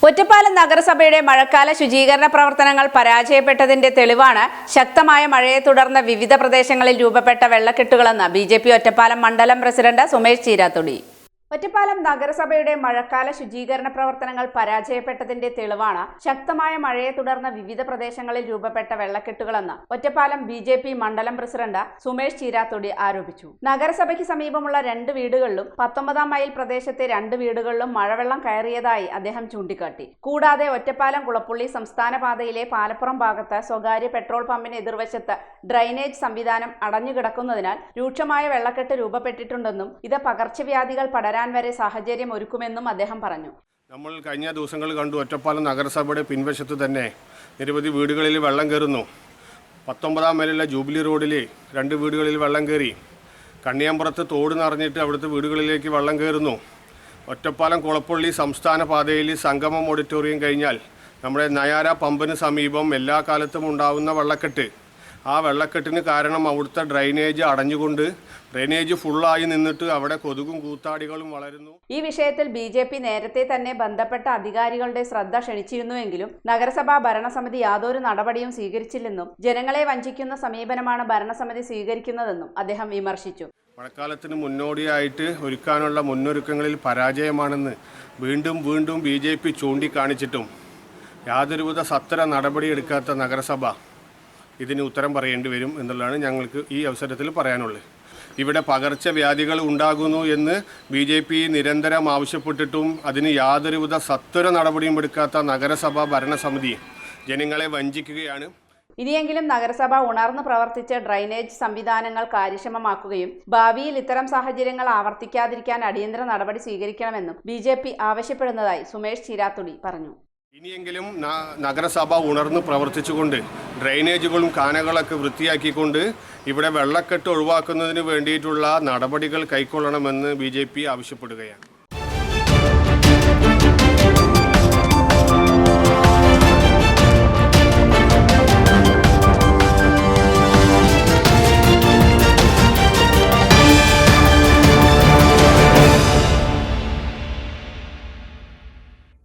ഒറ്റപ്പാലം നഗരസഭയുടെ മഴക്കാല ശുചീകരണ പ്രവർത്തനങ്ങൾ പരാജയപ്പെട്ടതിന്റെ തെളിവാണ് ശക്തമായ മഴയെ തുടർന്ന് വിവിധ പ്രദേശങ്ങളിൽ രൂപപ്പെട്ട വെള്ളക്കെട്ടുകളെന്ന് ബിജെപി ഒറ്റപ്പാലം മണ്ഡലം പ്രസിഡന്റ് സുമേഷ് ചീരാത്തൊടി. ഒറ്റപ്പാലം നഗരസഭയുടെ മഴക്കാല ശുചീകരണ പ്രവർത്തനങ്ങൾ പരാജയപ്പെട്ടതിന്റെ തെളിവാണ് ശക്തമായ മഴയെ തുടർന്ന് വിവിധ പ്രദേശങ്ങളിൽ രൂപപ്പെട്ട വെള്ളക്കെട്ടുകളെന്ന് ഒറ്റപ്പാലം ബിജെപി മണ്ഡലം പ്രസിഡന്റ് സുമേഷ് ചീരാത്തൊടി ആരോപിച്ചു. നഗരസഭയ്ക്ക് സമീപമുള്ള 2 വീടുകളിലും 19-ാം മൈൽ പ്രദേശത്തെ 2 വീടുകളിലും മഴവെള്ളം കയറിയതായി അദ്ദേഹം ചൂണ്ടിക്കാട്ടി. കൂടാതെ ഒറ്റപ്പാലം കുളപ്പുള്ളി സംസ്ഥാന പാതയിലെ പാലപ്പുറം ഭാഗത്ത് സ്വകാര്യ പെട്രോൾ പമ്പിന് എതിർവശത്ത് ഡ്രൈനേജ് സംവിധാനം അടഞ്ഞുകിടക്കുന്നതിനാൽ രൂക്ഷമായ വെള്ളക്കെട്ട് രൂപപ്പെട്ടിട്ടുണ്ടെന്നും ഇത് പകർച്ചവ്യാധികൾ പടരാൻ വരെ സാഹചര്യം ഒരുക്കുമെന്നും അദ്ദേഹം പറഞ്ഞു. നമ്മൾ കഴിഞ്ഞ ദിവസങ്ങൾ കണ്ടു, ഒറ്റപ്പാലം നഗരസഭയുടെ പിൻവശത്ത് തന്നെ നിരവധി വീടുകളിൽ വെള്ളം കയറുന്നു. 19-ാം മൈലിലെ ജൂബിലി റോഡിൽ 2 വീടുകളിൽ വെള്ളം കയറി. കണ്ണിയാമ്പുറത്ത് തോട് നിറഞ്ഞിട്ട് അവിടുത്തെ വീടുകളിലേക്ക് വെള്ളം കയറുന്നു. ഒറ്റപ്പാലം കുളപ്പുള്ളി സംസ്ഥാന പാതയിൽ സംഗമം ഓഡിറ്റോറിയം കഴിഞ്ഞാൽ നമ്മുടെ നയാര പമ്പിന് സമീപം എല്ലാ കാലത്തും ഉണ്ടാകുന്ന വെള്ളക്കെട്ട്, ആ വെള്ളക്കെട്ടിന് കാരണം അവിടുത്തെ ഡ്രൈനേജ് അടഞ്ഞുകൊണ്ട് ഡ്രൈനേജ് ഫുള്ളായി നിന്നിട്ട് അവിടെ കൊതുകും കൂത്താടികളും വളരുന്നു. ഈ വിഷയത്തിൽ ബിജെപി നേരത്തെ തന്നെ ബന്ധപ്പെട്ട അധികാരികളുടെ ശ്രദ്ധ ക്ഷണിച്ചിരുന്നുവെങ്കിലും നഗരസഭാ ഭരണസമിതി യാതൊരു നടപടിയും സ്വീകരിച്ചില്ലെന്നും ജനങ്ങളെ വഞ്ചിക്കുന്ന സമീപനമാണ് ഭരണസമിതി സ്വീകരിക്കുന്നതെന്നും അദ്ദേഹം വിമർശിച്ചു. മഴക്കാലത്തിന് മുന്നോടിയായിട്ട് ഒരുക്കാനുള്ള മുന്നൊരുക്കങ്ങളിൽ പരാജയമാണെന്ന് വീണ്ടും ബിജെപി ചൂണ്ടിക്കാണിച്ചിട്ടും യാതൊരുവിധ സത്വര നടപടിയെടുക്കാത്ത നഗരസഭ ഇതിന് ഉത്തരം പറയേണ്ടി വരും എന്നുള്ളതാണ് ഞങ്ങൾക്ക് ഈ അവസരത്തിൽ പറയാനുള്ളത്. ഇവിടെ പകർച്ചവ്യാധികൾ ഉണ്ടാകുന്നു എന്ന് ബിജെപി നിരന്തരം ആവശ്യപ്പെട്ടിട്ടും അതിന് യാതൊരുവിധ സത്വര നടപടിയും എടുക്കാത്ത നഗരസഭാ ഭരണസമിതി ജനങ്ങളെ വഞ്ചിക്കുകയാണ്. ഇനിയെങ്കിലും നഗരസഭ ഉണർന്ന് പ്രവർത്തിച്ച് ഡ്രൈനേജ് സംവിധാനങ്ങൾ കാര്യക്ഷമമാക്കുകയും ഭാവിയിൽ ഇത്തരം സാഹചര്യങ്ങൾ ആവർത്തിക്കാതിരിക്കാൻ അടിയന്തര നടപടി സ്വീകരിക്കണമെന്നും ബിജെപി ആവശ്യപ്പെടുന്നതായി സുമേഷ് ചീരാത്തൊടി പറഞ്ഞു. ഇനിയെങ്കിലും നഗരസഭ ഉണർന്ന് പ്രവർത്തിച്ചുകൊണ്ട് ഡ്രൈനേജുകളും കാനകളൊക്കെ വൃത്തിയാക്കിക്കൊണ്ട് ഇവിടെ വെള്ളക്കെട്ട് ഒഴിവാക്കുന്നതിന് വേണ്ടിയിട്ടുള്ള നടപടികൾ കൈക്കൊള്ളണമെന്ന് ബിജെപി ആവശ്യപ്പെടുകയാണ്.